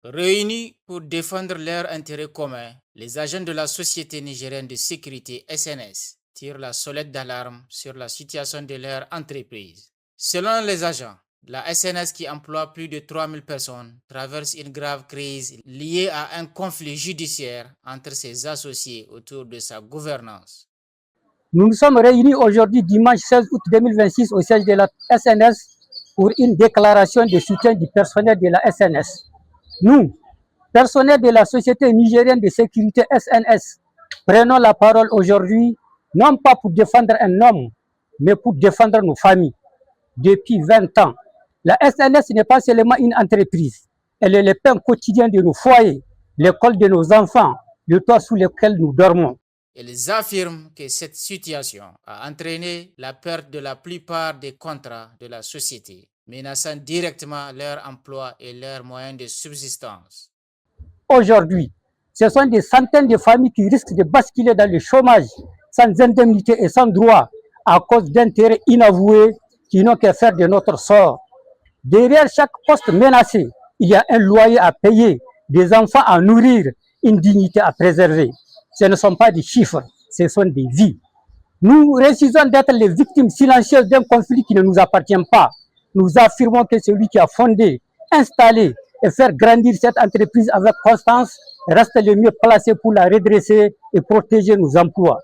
Réunis pour défendre leurs intérêts communs, les agents de la Société nigérienne de sécurité SNS tirent la sonnette d'alarme sur la situation de leur entreprise. Selon les agents, la SNS qui emploie plus de 3000 personnes traverse une grave crise liée à un conflit judiciaire entre ses associés autour de sa gouvernance. Nous nous sommes réunis aujourd'hui dimanche 16 août 2026 au siège de la SNS pour une déclaration de soutien du personnel de la SNS. Nous, personnel de la Société nigérienne de sécurité SNS, prenons la parole aujourd'hui, non pas pour défendre un homme, mais pour défendre nos familles. Depuis 20 ans, la SNS n'est pas seulement une entreprise, elle est le pain quotidien de nos foyers, l'école de nos enfants, le toit sous lequel nous dormons. Ils affirment que cette situation a entraîné la perte de la plupart des contrats de la société, menaçant directement leur emploi et leurs moyens de subsistance. Aujourd'hui, ce sont des centaines de familles qui risquent de basculer dans le chômage, sans indemnité et sans droit, à cause d'intérêts inavoués qui n'ont qu'à faire de notre sort. Derrière chaque poste menacé, il y a un loyer à payer, des enfants à nourrir, une dignité à préserver. Ce ne sont pas des chiffres, ce sont des vies. Nous refusons d'être les victimes silencieuses d'un conflit qui ne nous appartient pas. Nous affirmons que celui qui a fondé, installé et faire grandir cette entreprise avec constance reste le mieux placé pour la redresser et protéger nos emplois.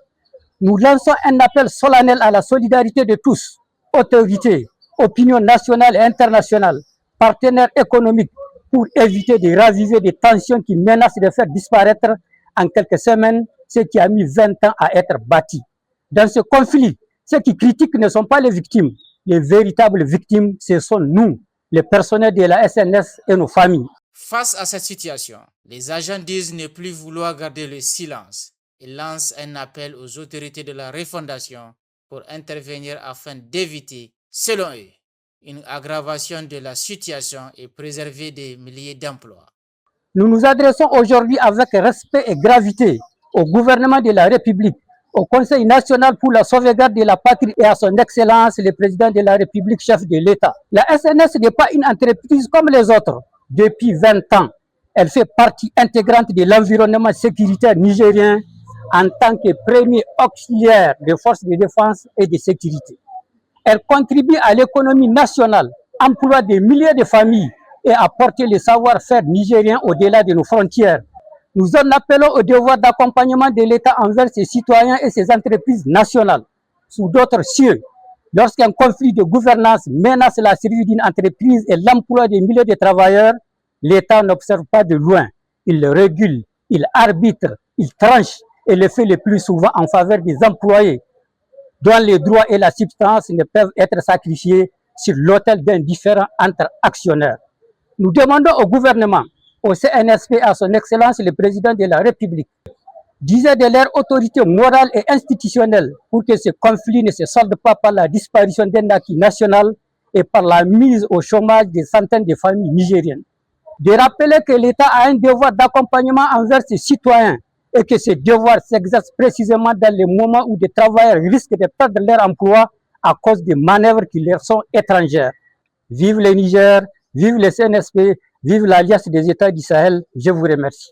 Nous lançons un appel solennel à la solidarité de tous, autorités, opinion nationale et internationale, partenaires économiques, pour éviter de raviver des tensions qui menacent de faire disparaître en quelques semaines ce qui a mis 20 ans à être bâti. Dans ce conflit, ceux qui critiquent ne sont pas les victimes. Les véritables victimes, ce sont nous, les personnels de la SNS et nos familles. Face à cette situation, les agents disent ne plus vouloir garder le silence. Ils lancent un appel aux autorités de la refondation pour intervenir afin d'éviter, selon eux, une aggravation de la situation et préserver des milliers d'emplois. Nous nous adressons aujourd'hui avec respect et gravité au gouvernement de la République, au Conseil national pour la sauvegarde de la patrie et à son Excellence le président de la République, chef de l'État. La SNS n'est pas une entreprise comme les autres. Depuis 20 ans, elle fait partie intégrante de l'environnement sécuritaire nigérien en tant que premier auxiliaire des forces de défense et de sécurité. Elle contribue à l'économie nationale, emploie des milliers de familles et à porter le savoir-faire nigérien au-delà de nos frontières. Nous en appelons au devoir d'accompagnement de l'État envers ses citoyens et ses entreprises nationales. Sous d'autres cieux, lorsqu'un conflit de gouvernance menace la survie d'une entreprise et l'emploi des milliers de travailleurs, l'État n'observe pas de loin. Il le régule, il arbitre, il tranche et le fait le plus souvent en faveur des employés, dont les droits et la substance ne peuvent être sacrifiés sur l'autel d'un différend entre actionnaires. Nous demandons au gouvernement, au CNSP, à son Excellence le président de la République, d'user de leur autorité morale et institutionnelle pour que ce conflit ne se solde pas par la disparition d'un acquis national et par la mise au chômage des centaines de familles nigériennes. De rappeler que l'État a un devoir d'accompagnement envers ses citoyens et que ce devoir s'exerce précisément dans les moments où des travailleurs risquent de perdre leur emploi à cause des manœuvres qui leur sont étrangères. Vive le Niger, vive le CNSP, vive l'Alliance des États du Sahel. Je vous remercie.